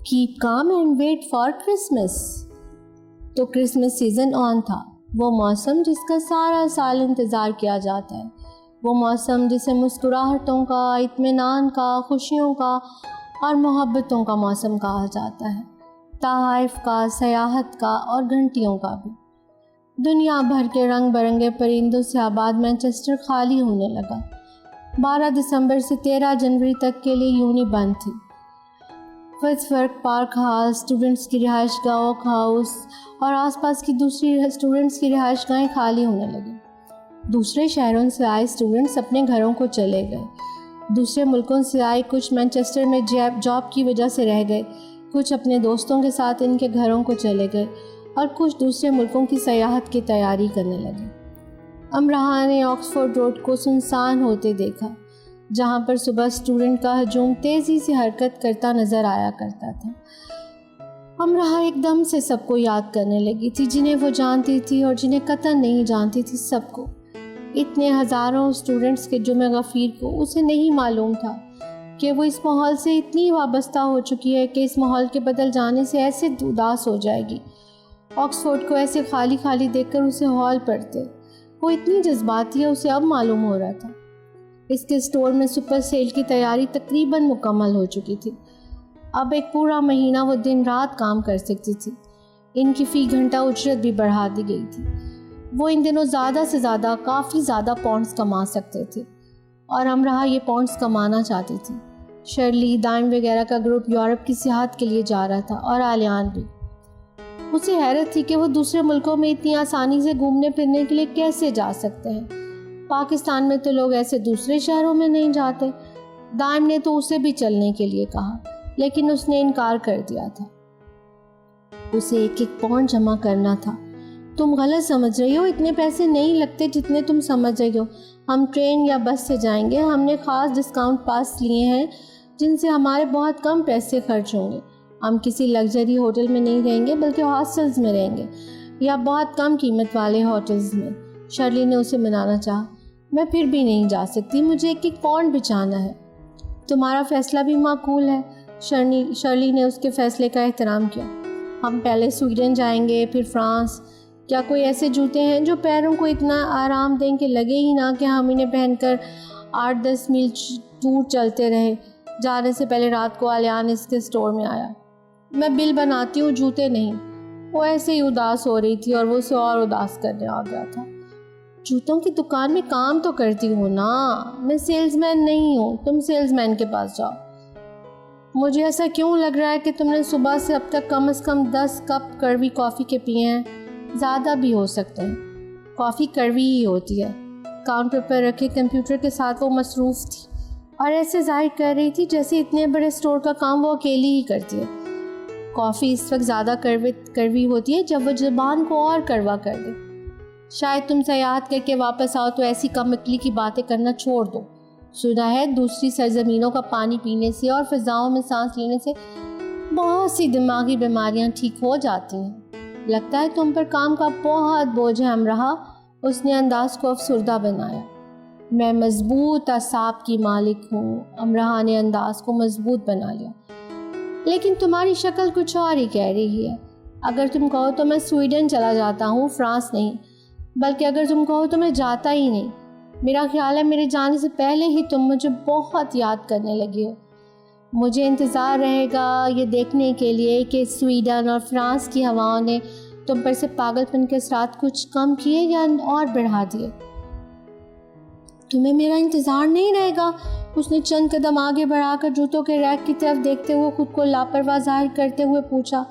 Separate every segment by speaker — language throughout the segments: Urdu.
Speaker 1: Keep calm and wait for Christmas. تو کرسمس سیزن آن تھا، وہ موسم جس کا سارا سال انتظار کیا جاتا ہے، وہ موسم جسے مسکراہٹوں کا، اطمینان کا، خوشیوں کا اور محبتوں کا موسم کہا جاتا ہے، تحائف کا، سیاحت کا اور گھنٹیوں کا بھی۔ دنیا بھر کے رنگ برنگے پرندوں سے آباد مانچسٹر خالی ہونے لگا۔ 12 دسمبر سے 13 جنوری تک کے لیے یونی بند تھی۔ فٹزورتھ پارک ہال، اسٹوڈنٹس کی رہائش گاہ اوک ہاؤس اور آس پاس کی دوسری اسٹوڈنٹس کی رہائش گاہیں خالی ہونے لگیں۔ دوسرے شہروں سے آئے اسٹوڈنٹس اپنے گھروں کو چلے گئے۔ دوسرے ملکوں سے آئے کچھ مانچسٹر میں جاب کی وجہ سے رہ گئے، کچھ اپنے دوستوں کے ساتھ ان کے گھروں کو چلے گئے اور کچھ دوسرے ملکوں کی سیاحت کی تیاری کرنے لگے۔ امراہ نے آکسفورڈ روڈ کو سنسان ہوتے دیکھا، جہاں پر صبح اسٹوڈنٹ کا ہجوم تیزی سے حرکت کرتا نظر آیا کرتا تھا۔ امراہ ایک دم سے سب کو یاد کرنے لگی تھی، جنہیں وہ جانتی تھی اور جنہیں قطعاً نہیں جانتی تھی، سب کو۔ اتنے ہزاروں اسٹوڈنٹس کے جمع غفیر کو اسے نہیں معلوم تھا کہ وہ اس ماحول سے اتنی وابستہ ہو چکی ہے کہ اس ماحول کے بدل جانے سے ایسے اداس ہو جائے گی۔ آکسفورڈ کو ایسے خالی خالی دیکھ کر اسے ہال پڑتے، وہ اتنی جذباتی ہے، اسے اب معلوم ہو رہا تھا۔ اس کے اسٹور میں سپر سیل کی تیاری تقریباً مکمل ہو چکی تھی۔ اب ایک پورا مہینہ وہ دن رات کام کر سکتی تھی۔ ان کی فی گھنٹہ اجرت بھی بڑھا دی گئی تھی۔ وہ ان دنوں زیادہ سے زیادہ کافی زیادہ پاؤنڈز کما سکتے تھے اور امراہ یہ پاؤنڈز کمانا چاہتی تھی۔ شرلی، دائم وغیرہ کا گروپ یورپ کی سیاحت کے لیے جا رہا تھا اور آلیان بھی۔ اسے حیرت تھی کہ وہ دوسرے ملکوں میں اتنی آسانی سے گھومنے پھرنے کے لیے کیسے جا سکتے ہیں۔ پاکستان میں تو لوگ ایسے دوسرے شہروں میں نہیں جاتے۔ دائم نے تو اسے بھی چلنے کے لیے کہا، لیکن اس نے انکار کر دیا تھا۔ اسے ایک پاؤنڈ جمع کرنا تھا۔ تم غلط سمجھ رہی ہو، اتنے پیسے نہیں لگتے جتنے تم سمجھ رہی ہو۔ ہم ٹرین یا بس سے جائیں گے۔ ہم نے خاص ڈسکاؤنٹ پاس لیے ہیں جن سے ہمارے بہت کم پیسے خرچ ہوں گے۔ ہم کسی لگژری ہوٹل میں نہیں رہیں گے بلکہ ہاسٹلز میں رہیں گے یا بہت کم قیمت والے ہوٹلز میں۔ شرلی نے اسے منانا چاہا۔ میں پھر بھی نہیں جا سکتی، مجھے ایک پاؤنڈ بچانا ہے۔ تمہارا فیصلہ بھی معقول ہے۔ شرلی نے اس کے فیصلے کا احترام کیا۔ ہم پہلے سویڈن جائیں گے، پھر فرانس۔ کیا کوئی ایسے جوتے ہیں جو پیروں کو اتنا آرام دیں کہ لگے ہی نہ کہ ہم انہیں پہن کر 8-10 میل دور چلتے رہیں؟ جانے سے پہلے رات کو آلیان اس کے اسٹور میں آیا۔ میں بل بناتی ہوں، جوتے نہیں۔ وہ ایسے ہی اداس ہو رہی تھی اور وہ اسے اور اداس کرنے آ گیا تھا۔ جوتوں کی دکان میں کام تو کرتی ہوں نا، میں سیلز مین نہیں ہوں۔ تم سیلز مین کے پاس جاؤ۔ مجھے ایسا کیوں لگ رہا ہے کہ تم نے صبح سے اب تک کم از کم 10 کپ کڑوی کافی کے پیے ہیں، زیادہ بھی ہو سکتے ہیں۔ کافی کڑوی ہی ہوتی ہے۔ کاؤنٹر پر رکھے کمپیوٹر کے ساتھ وہ مصروف تھی اور ایسے ظاہر کر رہی تھی جیسے اتنے بڑے اسٹور کا کام وہ اکیلی ہی کرتی ہے۔ کافی اس وقت زیادہ کڑوی ہوتی ہے جب وہ زبان کو اور کڑوا کر دے۔ شاید تم سیاحت کر کے واپس آؤ تو ایسی کم عقلی کی باتیں کرنا چھوڑ دو۔ سنا ہے دوسری سرزمینوں کا پانی پینے سے اور فضاؤں میں سانس لینے سے بہت سی دماغی بیماریاں ٹھیک ہو جاتی ہیں۔ لگتا ہے تم پر کام کا بہت بوجھ ہے امراہ۔ اس نے انداز کو افسردہ بنایا۔ میں مضبوط اعصاب کی مالک ہوں۔ امراہ نے انداز کو مضبوط بنا لیا۔ لیکن تمہاری شکل کچھ اور ہی کہہ رہی ہے۔ اگر تم کہو تو میں سویڈن چلا جاتا ہوں، فرانس نہیں، بلکہ اگر تم کہو تو میں جاتا ہی نہیں۔ میرا خیال ہے میرے جانے سے پہلے ہی تم مجھے بہت یاد کرنے لگی ہو۔ مجھے انتظار رہے گا یہ دیکھنے کے لیے کہ سویڈن اور فرانس کی ہواؤں نے تم پر سے پاگل پن کے اثرات کچھ کم کیے یا اور بڑھا دیے۔ تمہیں میرا انتظار نہیں رہے گا؟ اس نے چند قدم آگے بڑھا کر جوتوں کے ریک کی طرف دیکھتے ہوئے خود کو لاپرواہ ظاہر کرتے ہوئے پوچھا۔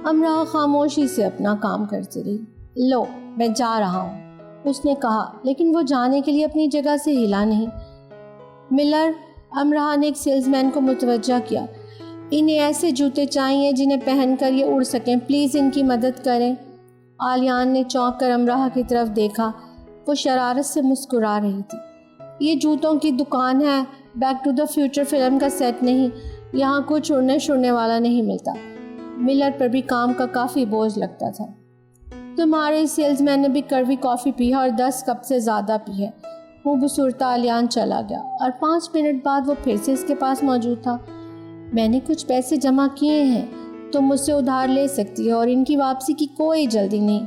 Speaker 1: امراہ خاموشی سے اپنا کام کرتی رہی۔ لو، میں جا رہا ہوں، اس نے کہا، لیکن وہ جانے کے لیے اپنی جگہ سے ہلا نہیں۔ ملر، امراہ نے ایک سیلز مین کو متوجہ کیا، انہیں ایسے جوتے چاہیے جنہیں پہن کر یہ اڑ سکیں، پلیز ان کی مدد کریں۔ آلیان نے چونک کر امراہ کی طرف دیکھا۔ وہ شرارت سے مسکرا رہی تھی۔ یہ جوتوں کی دکان ہے، back to the future film کا سیٹ نہیں، یہاں کچھ اڑنے شڑنے والا نہیں ملتا۔ ملر پر بھی کام کا کافی بوجھ لگتا تھا۔ تمہارے سیلز مین نے بھی کڑوی کافی پی ہے اور 10 کپ سے زیادہ پی ہے۔ وہ بسورتا آلیان چلا گیا اور 5 منٹ بعد وہ پھر سے اس کے پاس موجود تھا۔ میں نے کچھ پیسے جمع کیے ہیں، تم مجھ سے ادھار لے سکتی ہو اور ان کی واپسی کی کوئی جلدی نہیں۔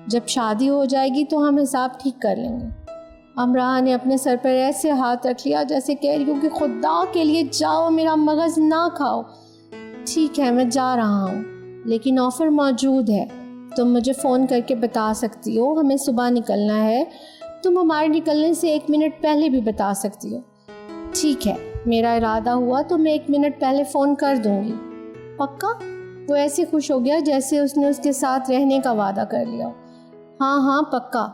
Speaker 1: جب شادی ہو جائے گی تو ہم حساب ٹھیک کر لیں گے۔ امراح نے اپنے سر پر ایسے ہاتھ رکھ لیا جیسے کہہ رہی ہوں کہ خدا کے لیے جاؤ، میرا مغز نہ کھاؤ۔ ٹھیک ہے، میں جا رہا ہوں، لیکن آفر موجود ہے، تم مجھے فون کر کے بتا سکتی ہو۔ ہمیں صبح نکلنا ہے، تم ہمارے نکلنے سے 1 منٹ پہلے بھی بتا سکتی ہو۔ ٹھیک ہے، میرا ارادہ ہوا تو میں 1 منٹ پہلے فون کر دوں گی۔ پکا؟ وہ ایسے خوش ہو گیا جیسے اس نے اس کے ساتھ رہنے کا وعدہ کر لیا۔ ہاں پکا۔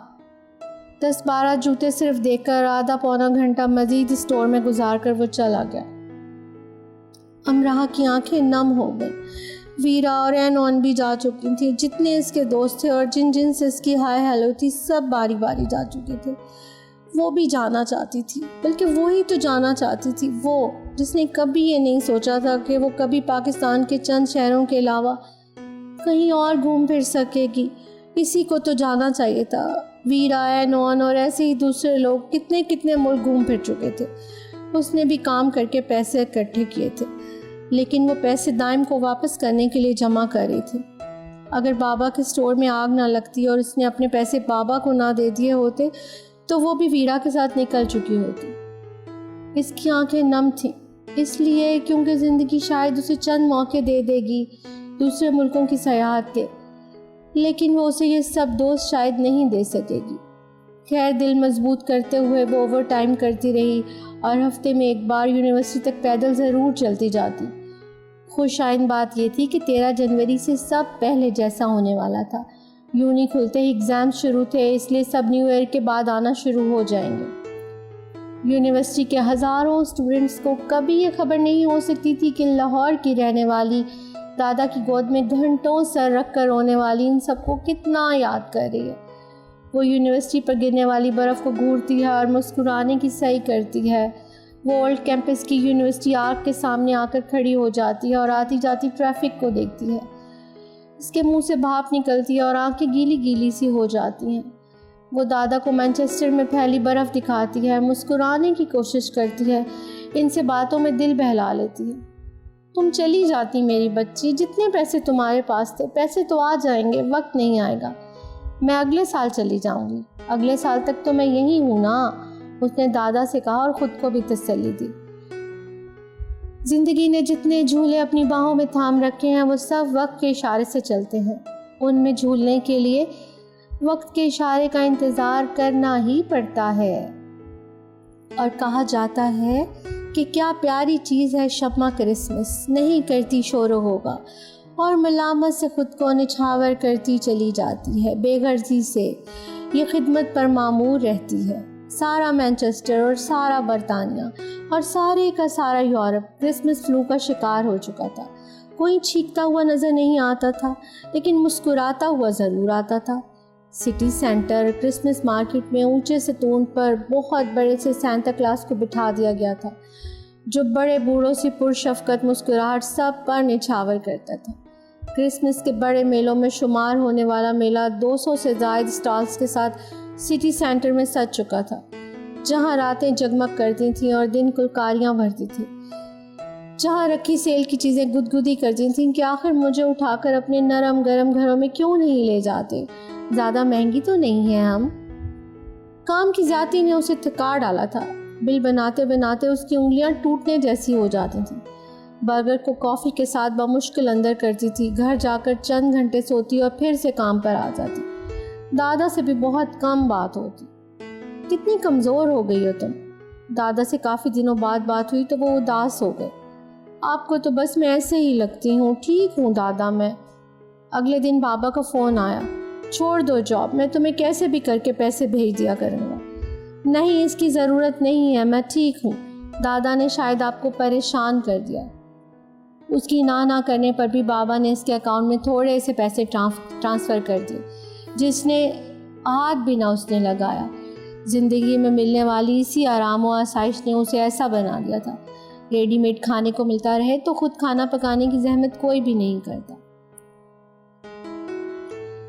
Speaker 1: 10-12 جوتے صرف دیکھ کر آدھا پونا گھنٹہ مزید اسٹور میں گزار کر وہ چلا گیا۔ امراح کی آنکھیں نم ہو گئیں۔ ویرا اور اینون بھی جا چکی تھیں، جتنے اس کے دوست تھے اور جن سے اس کی ہائے ہیلو تھی سب باری باری جا چکے تھے۔ وہ بھی جانا چاہتی تھی، بلکہ وہی تو جانا چاہتی تھی، وہ جس نے کبھی یہ نہیں سوچا تھا کہ وہ کبھی پاکستان کے چند شہروں کے علاوہ کہیں اور گھوم پھر سکے گی۔ اسی کو تو جانا چاہیے تھا۔ ویرا، اینون اور ایسے ہی دوسرے لوگ کتنے ملک گھوم پھر چکے تھے۔ اس نے بھی کام کر کے پیسے اکٹھے کیے تھے، لیکن وہ پیسے دائم کو واپس کرنے کے لیے جمع کر رہی تھی۔ اگر بابا کے اسٹور میں آگ نہ لگتی اور اس نے اپنے پیسے بابا کو نہ دے دیے ہوتے تو وہ بھی ویرا کے ساتھ نکل چکی ہوتی۔ اس کی آنکھیں نم تھیں، اس لیے کیونکہ زندگی شاید اسے چند موقع دے دے گی دوسرے ملکوں کی سیاحت کے، لیکن وہ اسے یہ سب دوست شاید نہیں دے سکے گی۔ خیر، دل مضبوط کرتے ہوئے وہ اوور ٹائم کرتی رہی اور ہفتے میں 1 بار یونیورسٹی تک پیدل ضرور چلتی جاتی۔ خوش آئند بات یہ تھی کہ 13 جنوری سے سب پہلے جیسا ہونے والا تھا۔ یونی کھلتے ہی ایگزام شروع تھے، اس لیے سب نیو ایئر کے بعد آنا شروع ہو جائیں گے۔ یونیورسٹی کے ہزاروں اسٹوڈنٹس کو کبھی یہ خبر نہیں ہو سکتی تھی کہ لاہور کی رہنے والی، دادا کی گود میں گھنٹوں سر رکھ کر رونے والی ان سب کو کتنا یاد کر رہی ہے۔ وہ یونیورسٹی پر گرنے والی برف کو گھورتی ہے اور مسکرانے کی صحیح کرتی ہے۔ وہ اولڈ کیمپس کی یونیورسٹی آرک کے سامنے آ کر کھڑی ہو جاتی ہے اور آتی جاتی ٹریفک کو دیکھتی ہے۔ اس کے منہ سے بھاپ نکلتی ہے اور آنکھیں گیلی گیلی سی ہو جاتی ہیں۔ وہ دادا کو مانچسٹر میں پھیلی برف دکھاتی ہے، مسکرانے کی کوشش کرتی ہے، ان سے باتوں میں دل بہلا لیتی ہے۔ تم چلی جاتی میری بچی، جتنے پیسے تمہارے پاس تھے، پیسے تو آ جائیں گے، وقت نہیں آئے گا۔ میں اگلے سال چلی جاؤں گی، اگلے سال تک تو میں یہی ہوں نا، اس نے دادا سے کہا اور خود کو بھی تسلی دی۔ زندگی نے جتنے جھولے اپنی باہوں میں تھام رکھے ہیں وہ سب وقت کے اشارے سے چلتے ہیں۔ ان میں جھولنے کے لیے وقت کے اشارے کا انتظار کرنا ہی پڑتا ہے۔ اور کہا جاتا ہے کہ کیا پیاری چیز ہے شمع کرسمس، نہیں کرتی شور و ہوگا اور ملامت سے خود کو نچھاور کرتی چلی جاتی ہے، بے غرضی سے یہ خدمت پر معمور رہتی ہے۔ سارا مانچسٹر اور سارا برطانیہ اور سارے کا سارا یورپ کرسمس فلو کا شکار ہو چکا تھا۔ کوئی چھینکتا ہوا نظر نہیں آتا تھا، لیکن مسکراتا ہوا ضرور آتا تھا۔ سٹی سینٹر کرسمس مارکیٹ میں اونچے ستون پر بہت بڑے سے سینتا کلاس کو بٹھا دیا گیا تھا، جو بڑے بوڑھوں سے پرشفقت مسکراہٹ سب پر نچھاور کرتا تھا۔ کرسمس کے بڑے میلوں میں شمار ہونے والا میلہ 200 سے زائد اسٹالز کے ساتھ سٹی سینٹر میں سج چکا تھا، جہاں راتیں جگمگ کرتی تھیں اور دن کلکاریاں بھرتی تھیں، جہاں رکھی سیل کی چیزیں گدگدی کرتی تھیں کہ آخر مجھے اٹھا کر اپنے نرم گرم گھروں میں کیوں نہیں لے جاتے، زیادہ مہنگی تو نہیں ہے ہم۔ کام کی زیادتی نے اسے تھکا ڈالا تھا، بل بناتے بناتے اس کی انگلیاں ٹوٹنے جیسی ہو جاتی تھیں۔ برگر کو کافی کے ساتھ بمشکل اندر کرتی تھی، گھر جا کر چند گھنٹے سوتی اور پھر سے کام پر آ جاتی۔ دادا سے بھی بہت کم بات ہوتی۔ کتنی کمزور ہو گئی ہو تم؟ دادا سے کافی دنوں بعد بات ہوئی تو وہ اداس ہو گئے۔ آپ کو تو بس میں ایسے ہی لگتی ہوں، ٹھیک ہوں دادا میں۔ اگلے دن بابا کا فون آیا، چھوڑ دو جاب، میں تمہیں کیسے بھی کر کے پیسے بھیج دیا کروں گا۔ نہیں، اس کی ضرورت نہیں ہے، میں ٹھیک ہوں۔ دادا نے شاید آپ کو پریشان کر دیا۔ اس کی نہ کرنے پر بھی بابا نے اس کے اکاؤنٹ میں تھوڑے سے پیسے ٹرانسفر کر دیے، جس نے ہاتھ بھی نہ اس نے لگایا۔ زندگی میں ملنے والی اسی آرام و آسائش نے اسے ایسا بنا دیا تھا، ریڈی میڈ کھانے کو ملتا رہے تو خود کھانا پکانے کی زحمت کوئی بھی نہیں کرتا۔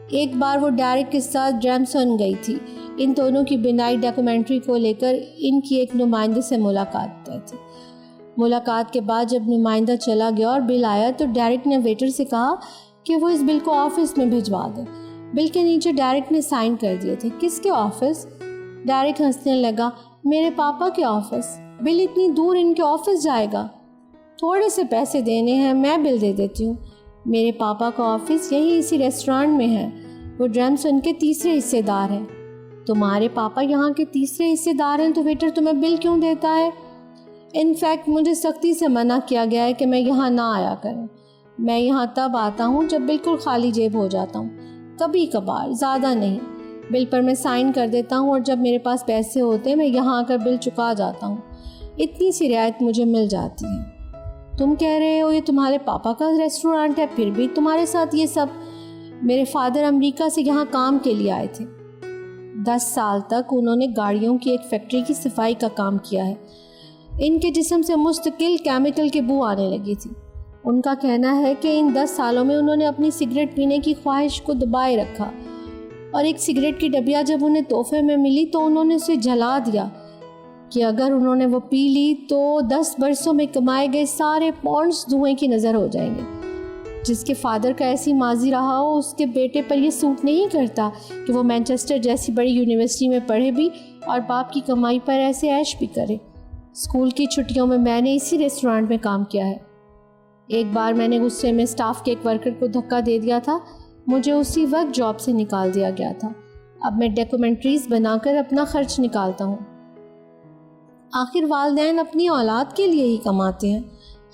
Speaker 1: ایک بار وہ ڈیرک کے ساتھ جیمسون گئی تھی، ان دونوں کی بنائی ڈاکومنٹری کو لے کر ان کی ایک نمائندے سے ملاقات طے تھی۔ ملاقات کے بعد جب نمائندہ چلا گیا اور بل آیا تو ڈیرک نے ویٹر سے کہا کہ وہ اس بل کو آفس میں بھجوا دے۔ بل کے نیچے ڈیرک نے سائن کر دیے تھے۔ کس کے آفس؟ ڈیرک ہنسنے لگا۔ میرے پاپا کے آفس۔ بل اتنی دور ان کے آفس جائے گا؟ تھوڑے سے پیسے دینے ہیں، میں بل دے دیتی ہوں۔ میرے پاپا کا آفس یہی اسی ریسٹورانٹ میں ہے، وہ ڈرمسن کے تیسرے حصے دار ہیں۔ تمہارے پاپا یہاں کے تیسرے حصے دار ہیں تو ویٹر تمہیں بل کیوں دیتا ہے؟ انفیکٹ مجھے سختی سے منع کیا گیا ہے کہ میں یہاں نہ آیا کروں۔ میں یہاں تب آتا ہوں جب بالکل خالی جیب ہو جاتا ہوں، کبھی کبھار، زیادہ نہیں۔ بل پر میں سائن کر دیتا ہوں اور جب میرے پاس پیسے ہوتے ہیں میں یہاں آ کر بل چکا جاتا ہوں۔ اتنی سی رعایت مجھے مل جاتی ہے۔ تم کہہ رہے ہو یہ تمہارے پاپا کا ریسٹورانٹ ہے، پھر بھی تمہارے ساتھ یہ سب؟ میرے فادر امریکہ سے یہاں کام کے لیے آئے تھے۔ 10 سال تک انہوں نے گاڑیوں کی ایک فیکٹری کی صفائی کا کام کیا ہے۔ ان کے جسم سے مستقل کیمیکل کی بو آنے لگی تھی۔ ان کا کہنا ہے کہ ان 10 سالوں میں انہوں نے اپنی سگریٹ پینے کی خواہش کو دبائے رکھا، اور ایک سگریٹ کی ڈبیا جب انہیں تحفے میں ملی تو انہوں نے اسے جلا دیا کہ اگر انہوں نے وہ پی لی تو 10 برسوں میں کمائے گئے سارے پاؤنڈز دھوئیں کی نظر ہو جائیں گے۔ جس کے فادر کا ایسی ماضی رہا ہو اس کے بیٹے پر یہ سوٹ نہیں کرتا کہ وہ مینچسٹر جیسی بڑی یونیورسٹی میں پڑھے بھی اور باپ کی کمائی پر ایسے عیش بھی کرے۔ اسکول کی چھٹیوں میں میں نے اسی ریسٹورانٹ میں کام کیا ہے۔ ایک بار میں نے غصے میں اسٹاف کے ایک ورکر کو دھکا دے دیا تھا، مجھے اسی وقت جاب سے نکال دیا گیا تھا۔ اب میں ڈاکومنٹریز بنا کر اپنا خرچ نکالتا ہوں۔ آخر والدین اپنی اولاد کے لیے ہی کماتے ہیں۔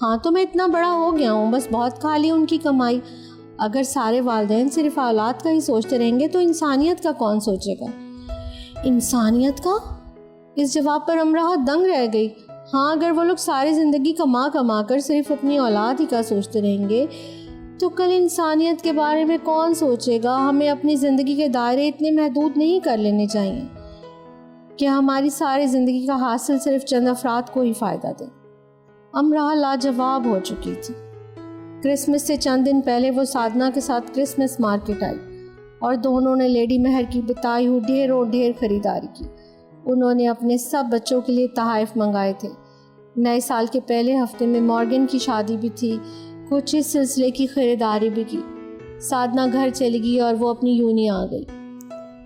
Speaker 1: ہاں تو میں اتنا بڑا ہو گیا ہوں، بس بہت کھا لی ان کی کمائی۔ اگر سارے والدین صرف اولاد کا ہی سوچتے رہیں گے تو انسانیت کا کون سوچے گا؟ انسانیت کا؟ اس جواب پر امراہ دنگ رہ گئی۔ ہاں، اگر وہ لوگ ساری زندگی کما کر صرف اپنی اولاد ہی کا سوچتے رہیں گے تو کل انسانیت کے بارے میں کون سوچے گا؟ ہمیں اپنی زندگی کے دائرے اتنے محدود نہیں کر لینے چاہیے کہ ہماری ساری زندگی کا حاصل صرف چند افراد کو ہی فائدہ دے۔ امراہ لاجواب ہو چکی تھی۔ کرسمس سے چند دن پہلے وہ سادنا کے ساتھ کرسمس مارکیٹ آئی اور دونوں نے لیڈی مہر کی بتائی ہوئی ڈھیر خریداری کی۔ انہوں نے اپنے سب بچوں کے لیے تحائف منگائے تھے۔ نئے سال کے پہلے ہفتے میں مارگن کی شادی بھی تھی، کچھ اس سلسلے کی خریداری بھی کی۔ سادنا گھر چلی گئی اور وہ اپنی یونی آ گئی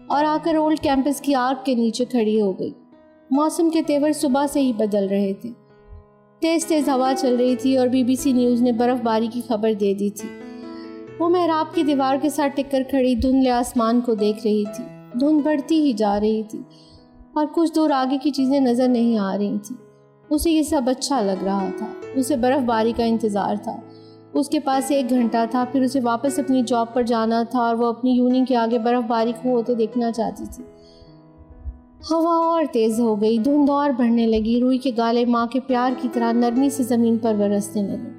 Speaker 1: اور آ کر اولڈ کیمپس کی آرک کے نیچے کھڑی ہو گئی۔ موسم کے تیور صبح سے ہی بدل رہے تھے۔ تیز ہوا چل رہی تھی اور BBC نیوز نے برف باری کی خبر دے دی تھی۔ وہ محراب کی دیوار کے ساتھ ٹک کر کھڑی دھندلے آسمان کو دیکھ رہی تھی۔ دھند بڑھتی ہی جا رہی تھی اور کچھ دور آگے کی چیزیں نظر نہیں آ رہی تھیں۔ اسے یہ سب اچھا لگ رہا تھا۔ اسے برف باری کا انتظار تھا۔ اس کے پاس 1 گھنٹہ تھا، پھر اسے واپس اپنی جاب پر جانا تھا اور وہ اپنی یونی کے آگے برف باری کو ہوتے دیکھنا چاہتی تھی۔ ہوا اور تیز ہو گئی، دھند اور بڑھنے لگی، روئی کے گالے ماں کے پیار کی طرح نرمی سے زمین پر برسنے لگے۔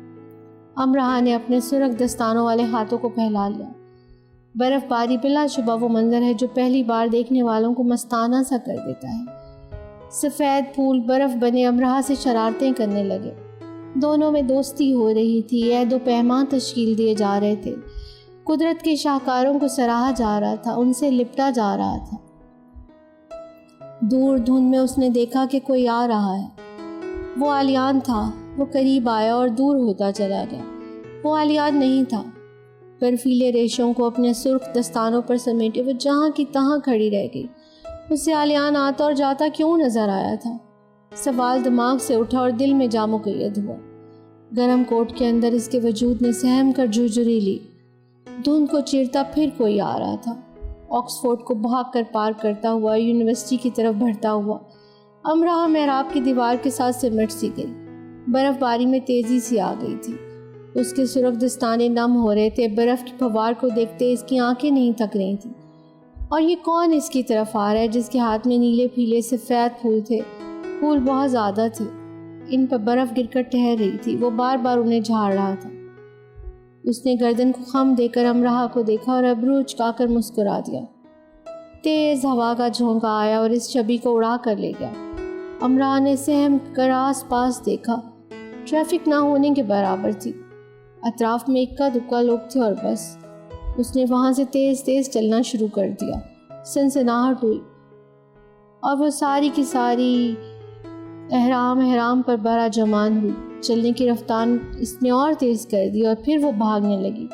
Speaker 1: امراہ نے اپنے سرخ دستانوں والے ہاتھوں کو پھیلا لیا۔ برف باری بلا شبہ وہ منظر ہے جو پہلی بار دیکھنے والوں کو مستانہ سا کر دیتا ہے۔ سفید پھول برف بنے امراہ سے شرارتیں کرنے لگے۔ دونوں میں دوستی ہو رہی تھی، عہد و پیمان تشکیل دیے جا رہے تھے۔ قدرت کے شاہکاروں کو سراہا جا رہا تھا، ان سے لپٹا جا رہا تھا۔ دور دھند میں اس نے دیکھا کہ کوئی آ رہا ہے۔ وہ آلیان تھا۔ وہ قریب آیا اور دور ہوتا چلا گیا۔ وہ آلیان نہیں تھا۔ برفیلے ریشوں کو اپنے سرخ دستانوں پر سمیٹے وہ جہاں کی تہاں کھڑی رہ گئی۔ اسے آلیان آتا اور جاتا کیوں نظر آیا تھا؟ سوال دماغ سے اٹھا اور دل میں جا مقید ہوا۔ گرم کوٹ کے اندر اس کے وجود نے سہم کر جھرجھری لی۔ دھند کو چیرتا پھر کوئی آ رہا تھا، آکسفورڈ کو بھاگ کر پار کرتا ہوا، یونیورسٹی کی طرف بڑھتا ہوا۔ امراہ محراب کی دیوار کے ساتھ سمٹ سی گئی۔ برف باری میں تیزی سی آ گئی تھی۔ اس کے سرخ دستانے نم ہو رہے تھے۔ برف کی پھوار کو دیکھتے اس کی آنکھیں نہیں تھک رہی تھیں۔ اور یہ کون اس کی طرف آ رہا ہے جس کے ہاتھ میں نیلے پیلے سفید پھول تھے؟ پھول بہت زیادہ تھے، ان پر برف گر کر ٹھہر رہی تھی۔ وہ بار بار انہیں جھاڑ رہا تھا۔ اس نے گردن کو خم دے کر امراہ کو دیکھا اور ابرو اچکا کر مسکرا دیا۔ تیز ہوا کا جھونکا آیا اور اس چھبی کو اڑا کر لے گیا۔ امراہ نے سہم کر آس پاس دیکھا۔ ٹریفک نہ ہونے کے برابر تھی۔ اطراف میں اکا دکا لوگ تھے اور بس۔ اس نے وہاں سے تیز چلنا شروع کر دیا۔ سنسناہٹ ہوئی اور وہ ساری کی ساری احرام پر بڑا جمان ہوئی. چلنے کی رفتار اس نے اور تیز کر دی اور پھر وہ بھاگنے لگی.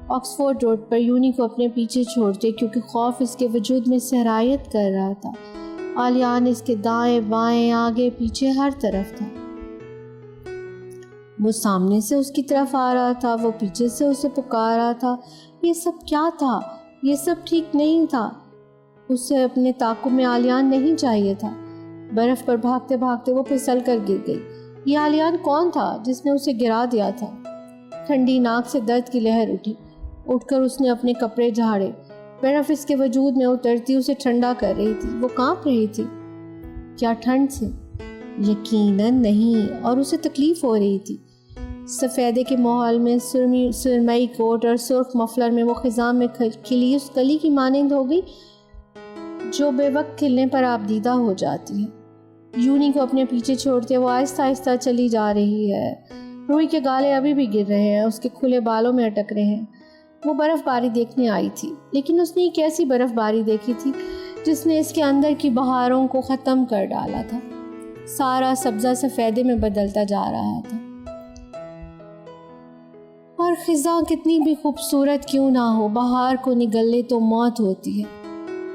Speaker 1: آکسفورڈ روڈ پر یونی کو اپنے پیچھے چھوڑتے کیونکہ خوف اس کے وجود میں سرایت کر رہا تھا. آلیان اس کے دائیں بائیں آگے پیچھے ہر طرف تھا. وہ سامنے سے اس کی طرف آ رہا تھا, وہ پیچھے سے اسے پکار رہا تھا. یہ سب کیا تھا؟ یہ سب ٹھیک نہیں تھا. اسے اپنے تعاقب میں آلیان نہیں چاہیے تھا. برف پر بھاگتے بھاگتے وہ پھسل کر گر گئی. یہ آلیان کون تھا جس نے اسے گرا دیا تھا؟ ٹھنڈی ناک سے درد کی لہر اٹھی. اٹھ کر اس نے اپنے کپڑے جھاڑے. برف اس کے وجود میں اترتی اسے ٹھنڈا کر رہی تھی. وہ کانپ رہی تھی. کیا ٹھنڈ سے؟ یقیناً نہیں, اور اسے تکلیف ہو رہی تھی. سفیدے کے ماحول میں سرمئی کوٹ اور سرخ مفلر میں وہ خزاں میں کھلی اس کلی کی مانند ہو گئی جو بے وقت کھلنے پر آبدیدہ ہو جاتی ہے. یونی کو اپنے پیچھے چھوڑتے وہ آہستہ آہستہ چلی جا رہی ہے. روئی کے گالے ابھی بھی گر رہے ہیں, اس کے کھلے بالوں میں اٹک رہے ہیں. وہ برف باری دیکھنے آئی تھی, لیکن اس نے ایک ایسی برف باری دیکھی تھی جس نے اس کے اندر کی بہاروں کو ختم کر ڈالا تھا. سارا سبزہ سفیدے میں بدلتا جا رہا تھا. اور خزاں کتنی بھی خوبصورت کیوں نہ ہو, بہار کو نگلے تو موت ہوتی ہے,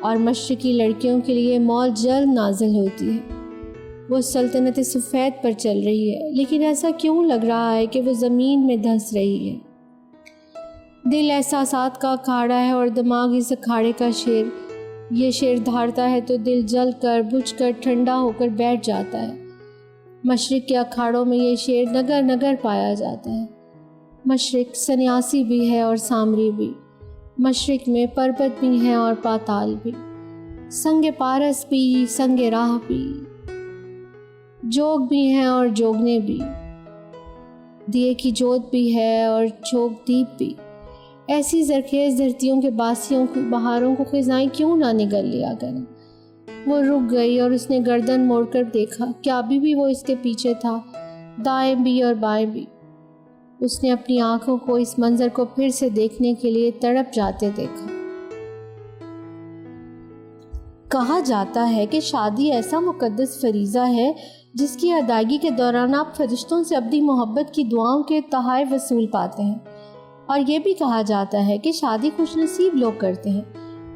Speaker 1: اور مشرقی لڑکیوں کے لیے موت جلد نازل ہوتی ہے. وہ سلطنت سفید پر چل رہی ہے, لیکن ایسا کیوں لگ رہا ہے کہ وہ زمین میں دھنس رہی ہے؟ دل احساسات کا اکھاڑا ہے اور دماغ اس اکھاڑے کا شیر. یہ شیر دھاڑتا ہے تو دل جل کر بجھ کر ٹھنڈا ہو کر بیٹھ جاتا ہے. مشرق کے اکھاڑوں میں یہ شیر نگر نگر پایا جاتا ہے. مشرق سنیاسی بھی ہے اور سامری بھی. مشرق میں پربت بھی ہیں اور پاتال بھی, سنگ پارس بھی, سنگ راہ بھی, جوگ بھی ہیں اور جوگنے بھی, دیے کی جوت بھی ہے اور جوگ دیپ بھی. ایسی زرخیز دھرتیوں کے باسیوں کی بہاروں کو خزائیں کیوں نہ نگل لیا کریں؟ وہ رک گئی اور اس نے گردن موڑ کر دیکھا. کیا ابھی بھی وہ اس کے پیچھے تھا, دائیں بھی اور بائیں بھی. اس نے اپنی آنکھوں کو اس منظر کو پھر سے دیکھنے کے لیے تڑپ جاتے دیکھا. کہا جاتا ہے کہ شادی ایسا مقدس فریضہ ہے جس کی ادائیگی کے دوران آپ فرشتوں سے ابدی محبت کی دعاؤں کے تحائف وصول پاتے ہیں. اور یہ بھی کہا جاتا ہے کہ شادی خوش نصیب لوگ کرتے ہیں.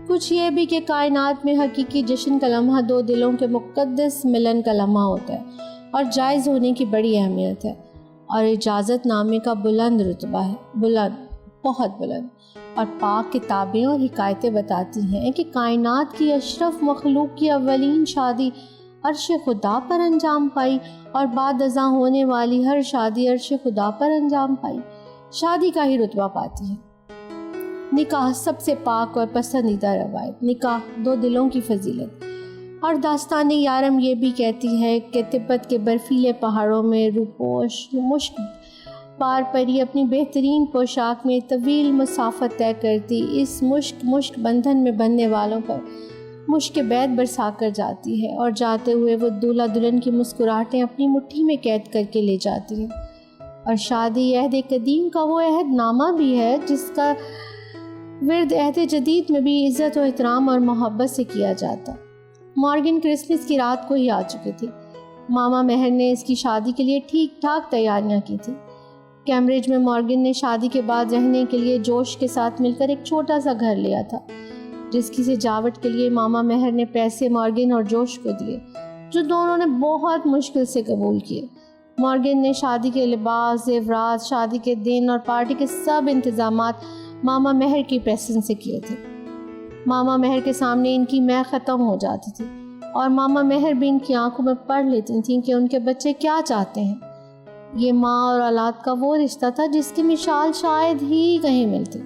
Speaker 1: کچھ یہ بھی کہ کائنات میں حقیقی جشن کا لمحہ دو دلوں کے مقدس ملن کا لمحہ ہوتا ہے اور جائز ہونے کی بڑی اہمیت ہے. اور اجازت نامے کا بلند رتبہ ہے, بلند, بہت بلند. اور پاک کتابیں اور حکایتیں بتاتی ہیں کہ کائنات کی اشرف مخلوق کی اولین شادی عرش خدا پر انجام پائی, اور بعد ازاں ہونے والی ہر شادی عرش خدا پر انجام پائی شادی کا ہی رتبہ پاتی ہے. نکاح سب سے پاک اور پسندیدہ روایت, نکاح دو دلوں کی فضیلت. اور داستان یارم یہ بھی کہتی ہے کہ تبت کے برفیلے پہاڑوں میں روپوش مشک پار پری اپنی بہترین پوشاک میں طویل مسافت طے کرتی اس مشک بندھن میں بندھنے والوں پر مشک بیت برسا کر جاتی ہے, اور جاتے ہوئے وہ دولہا دلہن کی مسکراہٹیں اپنی مٹھی میں قید کر کے لے جاتی ہیں. اور شادی عہد قدیم کا وہ عہد نامہ بھی ہے جس کا ورد عہد جدید میں بھی عزت و احترام اور محبت سے کیا جاتا. مارگن کرسمس کی رات کو ہی آ چکی تھی. ماما مہر نے اس کی شادی کے لیے ٹھیک ٹھاک تیاریاں کی تھی. کیمبرج میں مارگن نے شادی کے بعد رہنے کے لیے جوش کے ساتھ مل کر ایک چھوٹا سا گھر لیا تھا, جس کی سجاوٹ کے لیے ماما مہر نے پیسے مارگن اور جوش کو دیے, جو دونوں نے بہت مشکل سے قبول کیے. مارگن نے شادی کے لباس, زیورات, شادی کے دن اور پارٹی کے سب انتظامات ماما مہر کی پیسن سے کیے تھے. ماما مہر کے سامنے ان کی میں ختم ہو جاتی تھی, اور ماما مہر بھی ان کی آنکھوں میں پڑھ لیتی تھیں کہ ان کے بچے کیا چاہتے ہیں. یہ ماں اور اولاد کا وہ رشتہ تھا جس کی مثال شاید ہی کہیں ملتی.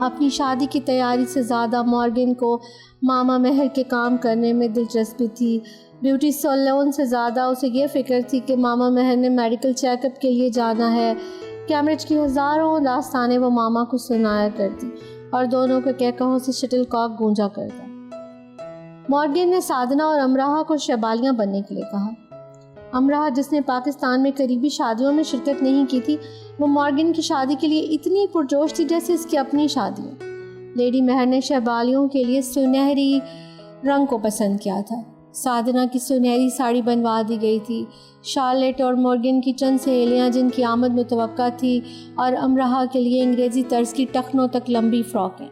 Speaker 1: اپنی شادی کی تیاری سے زیادہ مارگن کو ماما مہر کے کام کرنے میں دلچسپی تھی. بیوٹی سیلون سے زیادہ اسے یہ فکر تھی کہ ماما مہر نے میڈیکل چیک اپ کے لیے جانا ہے. کیمبرج کی ہزاروں داستانیں وہ ماما کو سنایا کرتی, اور دونوں کے کہکہوں سے شٹل کاک گونجا کرتا. مارگن نے سادنا اور امراہ کو شیبالیاں بننے کے لیے کہا. امراہ, جس نے پاکستان میں قریبی شادیوں میں شرکت نہیں کی تھی, وہ مارگن کی شادی کے لیے اتنی پرجوش تھی جیسے اس کی اپنی شادی ہے. لیڈی مہر نے شیبالیوں کے لیے سنہری رنگ کو پسند کیا تھا. سادنا کی سنہری ساڑی بنوا دی گئی تھی. شارلٹ اور مورگن کی چند سہیلیاں جن کی آمد متوقع تھی، اور امرہا کے لیے انگریزی طرز کی ٹخنوں تک لمبی فراکیں.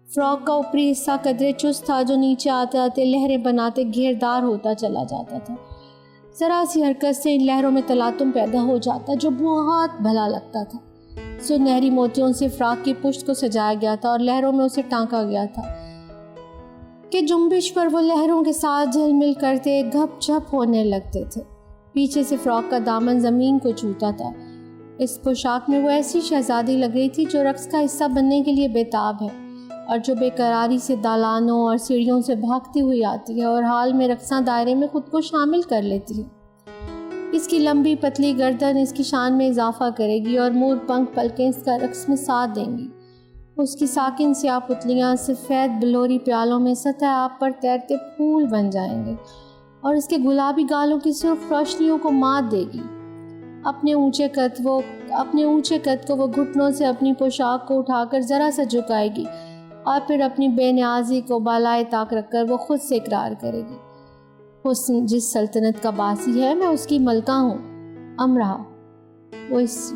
Speaker 1: فراک کا اوپری حصہ قدرے چست تھا جو نیچے آتے آتے لہریں بناتے گھیردار ہوتا چلا جاتا تھا. ذرا سی حرکت سے ان لہروں میں تلاطم پیدا ہو جاتا جو بہت بھلا لگتا تھا. سنہری موتیوں سے فراک کی پشت کو سجایا گیا تھا اور لہروں میں اسے ٹانکا گیا تھا کہ جنبش پر وہ لہروں کے ساتھ جھل مل کرتے گھپ چھپ ہونے لگتے تھے. پیچھے سے فراک کا دامن زمین کو چھوتا تھا. اس پوشاک میں وہ ایسی شہزادی لگ رہی تھی جو رقص کا حصہ بننے کے لیے بےتاب ہے، اور جو بے قراری سے دالانوں اور سیڑھیوں سے بھاگتی ہوئی آتی ہے اور حال میں رقصاں دائرے میں خود کو شامل کر لیتی ہے. اس کی لمبی پتلی گردن اس کی شان میں اضافہ کرے گی اور مور پنکھ پلکیں اس کا رقص میں ساتھ دیں گی. اس کی ساکن سیاہ پتلیاں سفید بلوری پیالوں میں سطح آب پر تیرتے پھول بن جائیں گے، اور اس کے گلابی گالوں کی سرخ روشنیوں کو مات دے گی. اپنے اونچے قد کو وہ گھٹنوں سے اپنی پوشاک کو اٹھا کر ذرا سا جھکائے گی، اور پھر اپنی بے نیازی کو بالائے طاق رکھ کر وہ خود سے اقرار کرے گی. حسن جس سلطنت کا باسی ہے میں اس کی ملکہ ہوں، امرہا.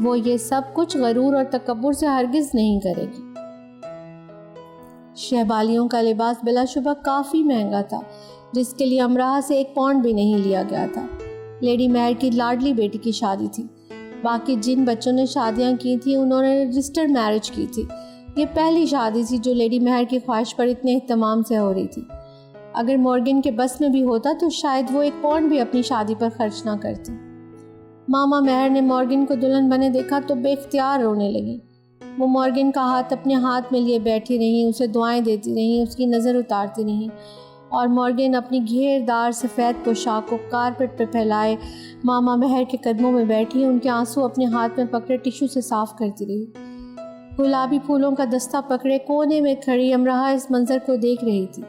Speaker 1: وہ یہ سب کچھ غرور اور تکبر سے ہرگز نہیں کرے گی. شہبالیوں کا لباس بلا شبہ کافی مہنگا تھا، جس کے لیے امرہا سے 1 پاؤنڈ بھی نہیں لیا گیا تھا. لیڈی مہر کی لاڈلی بیٹی کی شادی تھی. باقی جن بچوں نے شادیاں کی تھیں انہوں نے رجسٹرڈ میرج کی تھی. یہ پہلی شادی تھی جو لیڈی مہر کی خواہش پر اتنے اہتمام سے ہو رہی تھی. اگر مورگن کے بس میں بھی ہوتا تو شاید وہ 1 پاؤنڈ بھی اپنی شادی پر خرچ نہ کرتی. ماما مہر نے مورگن کو دلہن بنے دیکھا تو بے اختیار رونے لگی. وہ مورگن کا ہاتھ اپنے ہاتھ میں لیے بیٹھی رہیں، اسے دعائیں دیتی رہیں، اس کی نظر اتارتی رہیں، اور مورگن اپنی گھیردار سفید پوشاک کو کارپٹ پہ پھیلائے ماما مہر کے قدموں میں بیٹھی ان کے آنسو اپنے ہاتھ میں پکڑے ٹیشو سے صاف کرتی رہی. گلابی پھولوں کا دستہ پکڑے کونے میں کھڑی امرہا اس منظر کو دیکھ رہی تھی.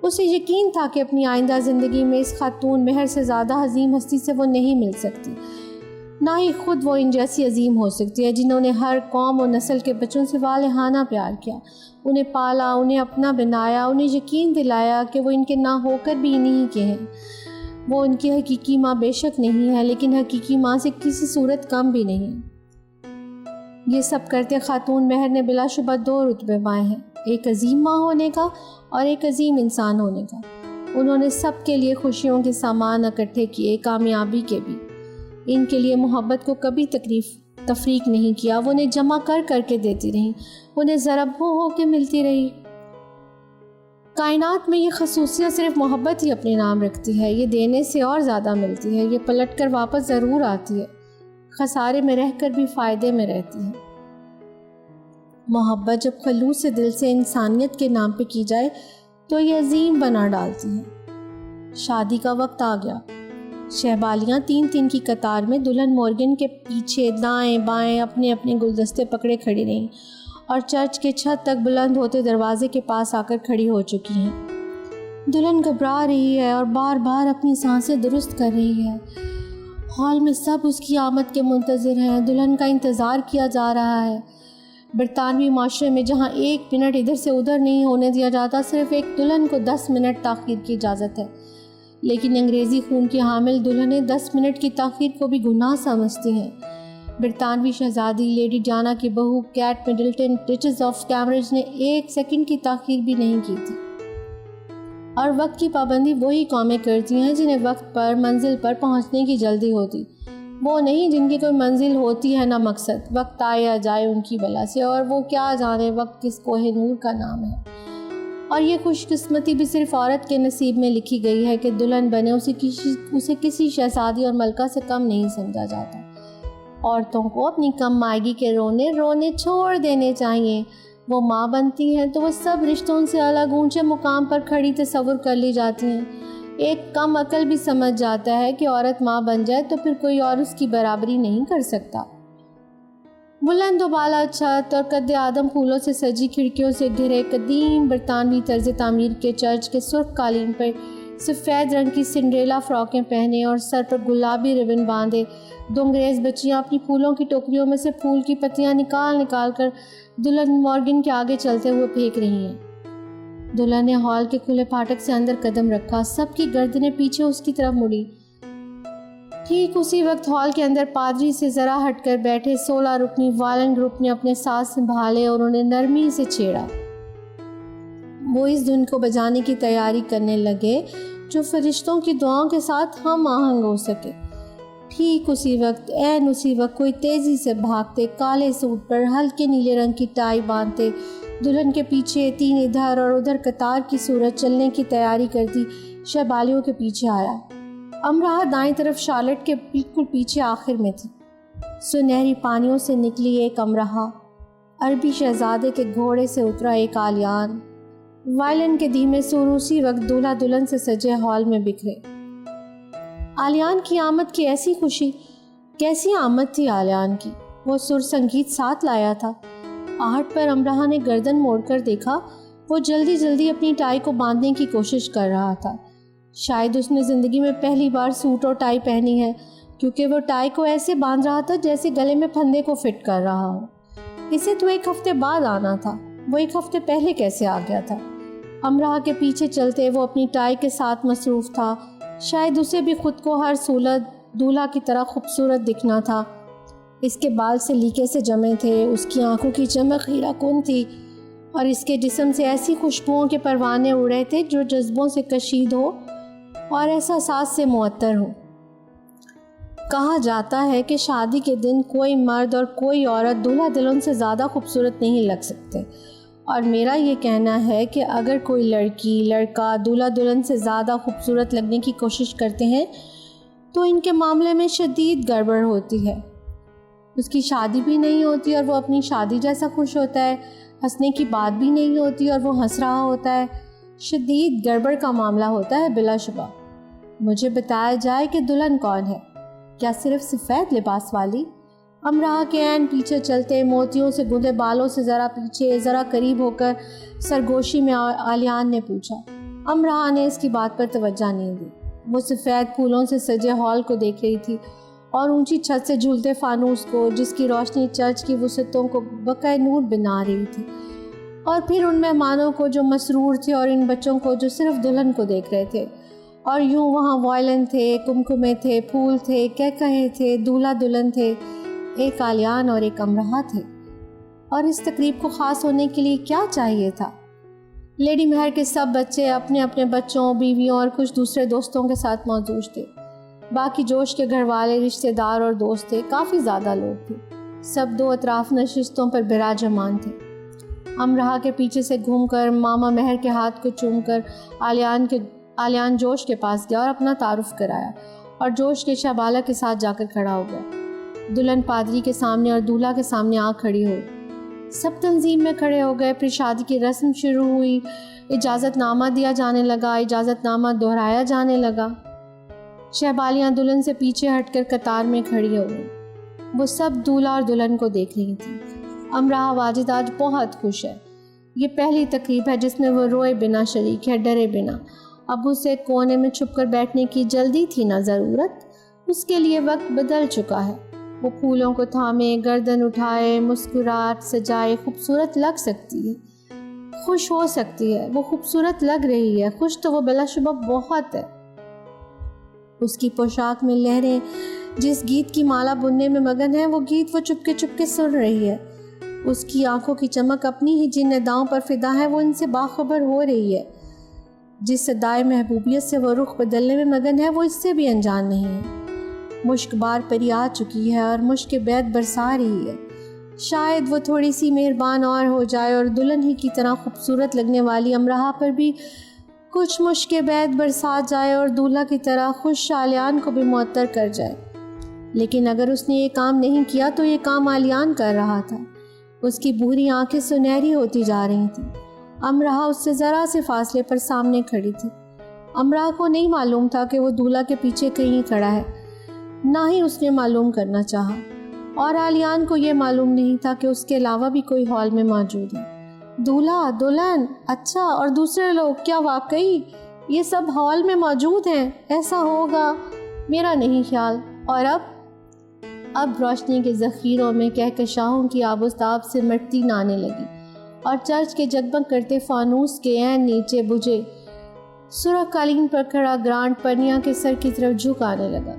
Speaker 1: اسے یقین تھا کہ اپنی آئندہ زندگی میں اس خاتون مہر سے زیادہ عظیم ہستی سے وہ نہیں مل سکتی، نہ ہی خود وہ ان جیسی عظیم ہو سکتی ہے جنہوں نے ہر قوم و نسل کے بچوں سے والہانہ پیار کیا، انہیں پالا، انہیں اپنا بنایا، انہیں یقین دلایا کہ وہ ان کے نہ ہو کر بھی انہی کے ہیں. وہ ان کی حقیقی ماں بے شک نہیں ہے، لیکن حقیقی ماں سے کسی صورت کم بھی نہیں. یہ سب کرتے خاتون مہر نے بلا شبہ 2 رتبے پائے ہیں، ایک عظیم ماں ہونے کا اور ایک عظیم انسان ہونے کا. انہوں نے سب کے لیے خوشیوں کے سامان اکٹھے کیے، کامیابی کے بھی. ان کے لیے محبت کو کبھی تفریق نہیں کیا، وہ انہیں جمع کر کر کے دیتی رہیں، انہیں ضرب ہو کے ملتی رہی. کائنات میں یہ خصوصیت صرف محبت ہی اپنے نام رکھتی ہے. یہ دینے سے اور زیادہ ملتی ہے، یہ پلٹ کر واپس ضرور آتی ہے، خسارے میں رہ کر بھی فائدے میں رہتی ہے. محبت جب خلوص سے دل سے انسانیت کے نام پہ کی جائے تو یہ عظیم بنا ڈالتی ہے. شادی کا وقت آ گیا. شہبالیاں 3 کی قطار میں دلہن مورگن کے پیچھے دائیں بائیں اپنے اپنے گلدستے پکڑے کھڑی رہیں، اور چرچ کے چھت تک بلند ہوتے دروازے کے پاس آ کر کھڑی ہو چکی ہیں. دلہن گھبرا رہی ہے اور بار بار اپنی سانسیں درست کر رہی ہے. ہال میں سب اس کی آمد کے منتظر ہیں، دلہن کا انتظار کیا جا رہا ہے. برطانوی معاشرے میں جہاں 1 منٹ ادھر سے ادھر نہیں ہونے دیا جاتا، صرف ایک دلہن کو 10 منٹ تاخیر کی اجازت ہے، لیکن انگریزی خون کی حامل دلہنیں 10 منٹ کی تاخیر کو بھی گناہ سمجھتی ہیں. برطانوی شہزادی لیڈی ڈیانا کی بہو Kate Middleton duchess of Cambridge نے 1 سیکنڈ کی تاخیر بھی نہیں کی تھی. اور وقت کی پابندی وہی قومیں کرتی ہیں جنہیں وقت پر منزل پر پہنچنے کی جلدی ہوتی، وہ نہیں جن کی کوئی منزل ہوتی ہے نہ مقصد. وقت آئے یا جائے ان کی بلا سے، اور وہ کیا جانے وقت کس کوہ نور کا نام ہے. اور یہ خوش قسمتی بھی صرف عورت کے نصیب میں لکھی گئی ہے کہ دلہن بنے، اسے کسی شہزادی اور ملکہ سے کم نہیں سمجھا جاتا. عورتوں کو اپنی کم مائگی کے رونے چھوڑ دینے چاہیے. وہ ماں بنتی ہیں تو وہ سب رشتوں سے الگ اونچے مقام پر کھڑی تصور کر لی جاتی ہیں. ایک کم عقل بھی سمجھ جاتا ہے کہ عورت ماں بن جائے تو پھر کوئی اور اس کی برابری نہیں کر سکتا. بلند و بالا چھت اور قد آدم پھولوں سے سجی کھڑکیوں سے گھرے قدیم برطانوی طرز تعمیر کے چرچ کے سرخ قالین پر سفید رنگ کی سنڈریلا فراکیں پہنے اور سر پر گلابی ربن باندھے 2 انگریز بچیاں اپنی پھولوں کی ٹوکریوں میں سے پھول کی پتیاں نکال کر دلہن مورگن کے آگے چلتے ہوئے پھینک رہی ہیں. دلہن نے ہال کے کھلے پھاٹک سے اندر قدم رکھا، سب کی گردنیں پیچھے اس کی طرف مڑی۔ ٹھیک اسی وقت ہال کے اندر پادری سے ذرا ہٹ کر بیٹھے 16 رکنی وائلن گروپ نے اپنے ساتھ سنبھالے اور انہیں نرمی سے چھیڑا۔ وہ اس دھن کو بجانے کی تیاری کرنے لگے جو فرشتوں کی دعاؤں کے ساتھ ہم آہنگ ہو سکے۔ ٹھیک اسی وقت کوئی تیزی سے بھاگتے، کالے سوٹ پر ہلکے نیلے رنگ کی ٹائی باندھتے، دلہن کے پیچھے 3 ادھر اور ادھر قطار کی صورت چلنے کی تیاری کرتی شہبالیوں کے پیچھے آیا۔ امراہ دائیں طرف شارلٹ کے بالکل پیچھے آخر میں تھی۔ سنہری پانیوں سے نکلی ایک امراہ، عربی شہزادے کے گھوڑے سے اترا ایک آلیان۔ وائلن کے دھیمے سور اسی وقت دولہا دلہن سے سجے ہال میں بکھرے۔ آلیان کی آمد کی ایسی خوشی، کیسی آمد تھی آلیان کی! وہ سر سنگیت ساتھ لایا تھا۔ آہٹ پر امراہ نے گردن موڑ کر دیکھا، وہ جلدی جلدی اپنی ٹائی کو باندھنے کی کوشش کر رہا تھا۔ شاید اس نے زندگی میں پہلی بار سوٹ اور ٹائی پہنی ہے، کیونکہ وہ ٹائی کو ایسے باندھ رہا تھا جیسے گلے میں پھندے کو فٹ کر رہا ہو۔ اسے تو 1 ہفتے بعد آنا تھا، وہ 1 ہفتے پہلے کیسے آ گیا تھا؟ امراہ کے پیچھے چلتے وہ اپنی ٹائی کے ساتھ مصروف تھا۔ شاید اسے بھی خود کو ہر صورت دولہا کی طرح خوبصورت دکھنا تھا۔ اس کے بال سلیقے سے جمے تھے، اس کی آنکھوں کی چمک خیرہ کن تھی، اور اس کے جسم سے ایسی خوشبوؤں کے پروانے اڑ رہے تھے جو جذبوں سے کشید ہو اور احساسات سے معطر ہو۔ کہا جاتا ہے کہ شادی کے دن کوئی مرد اور کوئی عورت دولہا دلہن سے زیادہ خوبصورت نہیں لگ سکتے، اور میرا یہ کہنا ہے کہ اگر کوئی لڑکا دولہا دلہن سے زیادہ خوبصورت لگنے کی کوشش کرتے ہیں تو ان کے معاملے میں شدید گڑبڑ ہوتی ہے۔ اس کی شادی بھی نہیں ہوتی اور وہ اپنی شادی جیسا خوش ہوتا ہے، ہنسنے کی بات بھی نہیں ہوتی اور وہ ہنس رہا ہوتا ہے۔ شدید گڑبڑ کا معاملہ ہوتا ہے بلا شبہ۔ مجھے بتایا جائے کہ دلہن کون ہے؟ کیا صرف سفید لباس والی؟ امراہ کے عین پیچھے چلتے، موتیوں سے گندے بالوں سے ذرا پیچھے، ذرا قریب ہو کر سرگوشی میں آلیان نے پوچھا۔ امراہ نے اس کی بات پر توجہ نہیں دی۔ وہ سفید پھولوں سے سجے ہال کو دیکھ رہی تھی اور اونچی چھت سے جھولتے فانوس کو، جس کی روشنی چرچ کی وسعتوں کو بقع نور بنا رہی تھی، اور پھر ان مہمانوں کو جو مسرور تھے اور ان بچوں کو جو صرف دلہن کو دیکھ رہے تھے۔ اور یوں وہاں وائلن تھے، کمکمے تھے، پھول تھے، کہکہے تھے، دولہا دلہن تھے، ایک آلیان اور ایک امراہ تھے۔ اور اس تقریب کو خاص ہونے کے لیے کیا چاہیے تھا؟ لیڈی مہر کے سب بچے اپنے اپنے بچوں، بیویوں اور کچھ دوسرے دوستوں کے ساتھ موجود تھے۔ باقی جوش کے گھر والے، رشتہ دار اور دوست تھے، کافی زیادہ لوگ تھے۔ سب 2 اطراف نشستوں پر براجمان تھے۔ امراہ کے پیچھے سے گھوم کر ماما مہر کے ہاتھ کو چوم کر آلیان جوش کے پاس گیا اور اپنا تعارف کرایا، اور جوش کے شہبالہ کے ساتھ جا کر کھڑا ہو گیا۔ دلہن پادری کے سامنے اور دولہا کے سامنے آ کھڑی ہو۔ سب تنظیم میں کھڑے ہو گئے۔ پھر شادی کی رسم شروع ہوئی۔ اجازت نامہ دیا جانے لگا، اجازت نامہ دہرایا جانے لگا۔ شہبالیاں دلہن سے پیچھے ہٹ کر قطار میں کھڑی ہو گئی۔ وہ سب دولہا اور دلہن کو دیکھ رہی تھی۔ امراہ واجد آج بہت خوش ہے۔ یہ پہلی تقریب ہے جس میں وہ روئے بنا شریک ہے، ڈرے بنا۔ اب اسے کونے میں چھپ کر بیٹھنے کی جلدی تھی نہ ضرورت، اس کے لیے وقت بدل چکا ہے۔ وہ پھولوں کو تھامے، گردن اٹھائے، مسکراہٹ سجائے خوبصورت لگ سکتی ہے، خوش ہو سکتی ہے۔ وہ خوبصورت لگ رہی ہے، خوش تو وہ بلا شبہ بہت ہے۔ اس کی پوشاک میں لہریں جس گیت کی مالا بننے میں مگن ہے، وہ گیت وہ چپکے سن رہی ہے۔ اس کی آنکھوں کی چمک اپنی ہی جن اداؤں پر فدا ہے، وہ ان سے باخبر ہو رہی ہے۔ جس صدائے محبوبیت سے وہ رخ بدلنے میں مگن ہے، وہ اس سے بھی انجان نہیں ہے۔ مشک بار پری آ چکی ہے اور مشک بیت برسا رہی ہے۔ شاید وہ تھوڑی سی مہربان اور ہو جائے اور دلہن ہی کی طرح خوبصورت لگنے والی امراہ پر بھی کچھ مشک بیت برسا جائے اور دولہا کی طرح خوش آلیان کو بھی معطر کر جائے۔ لیکن اگر اس نے یہ کام نہیں کیا تو یہ کام آلیان کر رہا تھا۔ اس کی بھوری آنکھیں سنہری ہوتی جا رہی تھیں۔ امراہ اس سے ذرا سے فاصلے پر سامنے کھڑی تھی۔ امراہ کو نہیں معلوم تھا کہ وہ دولہا کے پیچھے کہیں کھڑا ہے، نہ ہی اس نے معلوم کرنا چاہا، اور آلیان کو یہ معلوم نہیں تھا کہ اس کے علاوہ بھی کوئی ہال میں موجود ہے۔ دولہا، دلہن، اچھا، اور دوسرے لوگ، کیا واقعی یہ سب ہال میں موجود ہیں؟ ایسا ہوگا، میرا نہیں خیال۔ اور اب روشنی کے ذخیروں میں کہکشاؤں کی آب و تاب سے مٹتی نہ آنے لگی۔ اور چرچ کے جگمگ کرتے فانوس کے عین نیچے بجھے سرخ قالین پر کھڑا گرانٹ پرنیا کے سر کی طرف جھکانے لگا۔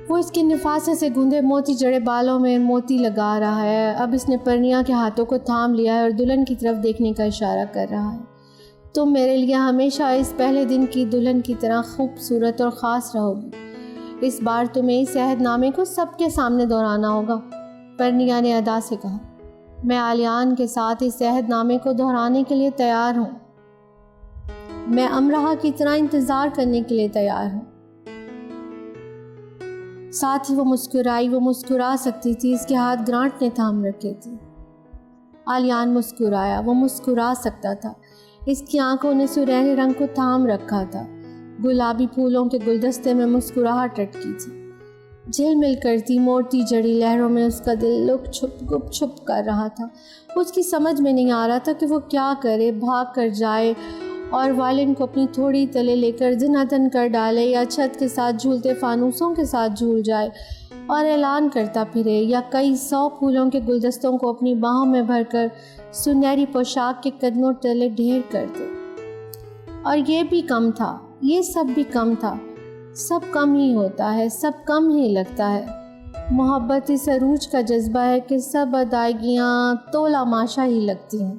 Speaker 1: وہ اس کے نفاست سے گوندے موتی جڑے بالوں میں موتی لگا رہا ہے۔ اب اس نے پرنیا کے ہاتھوں کو تھام لیا ہے اور دلہن کی طرف دیکھنے کا اشارہ کر رہا ہے۔ تم میرے لیے ہمیشہ اس پہلے دن کی دلہن کی طرح خوبصورت اور خاص رہو گی۔ اس بار تمہیں اس عہد نامے کو سب کے سامنے دہرانا ہوگا، پرنیا نے ادا سے کہا۔ میں آلیان کے ساتھ اس عہد نامے کو دہرانے کے لیے تیار ہوں۔ میں امرہا کی طرح انتظار کرنے کے لیے تیار ہوں۔ ساتھ ہی وہ مسکرائی۔ وہ مسکرا سکتی تھی، اس کے ہاتھ گرانٹ نے تھام رکھے تھے۔ آلیان مسکرایا۔ وہ مسکرا سکتا تھا، اس کی آنکھوں نے سنہرے رنگ کو تھام رکھا تھا۔ گلابی پھولوں کے گلدستے میں مسکراہٹ اٹکی تھی، جھل مل کرتی موڑتی جڑی لہروں میں اس کا دل لک چھپ گپ چھپ کر رہا تھا۔ اس کی سمجھ میں نہیں آ رہا تھا کہ وہ کیا کرے، بھاگ کر جائے اور وائلن کو اپنی تھوڑی تلے لے کر دھنا دھن کر ڈالے، یا چھت کے ساتھ جھولتے فانوسوں کے ساتھ جھول جائے اور اعلان کرتا پھرے، یا کئی 100 پھولوں کے گلدستوں کو اپنی باہوں میں بھر کر سنہری پوشاک کے قدموں تلے ڈھیر کر دے۔ اور یہ بھی کم تھا، یہ سب بھی کم تھا۔ سب کم ہی ہوتا ہے، سب کم ہی لگتا ہے۔ محبت اس عروج کا جذبہ ہے کہ سب ادائیگیاں تولا ماشا ہی لگتی ہیں۔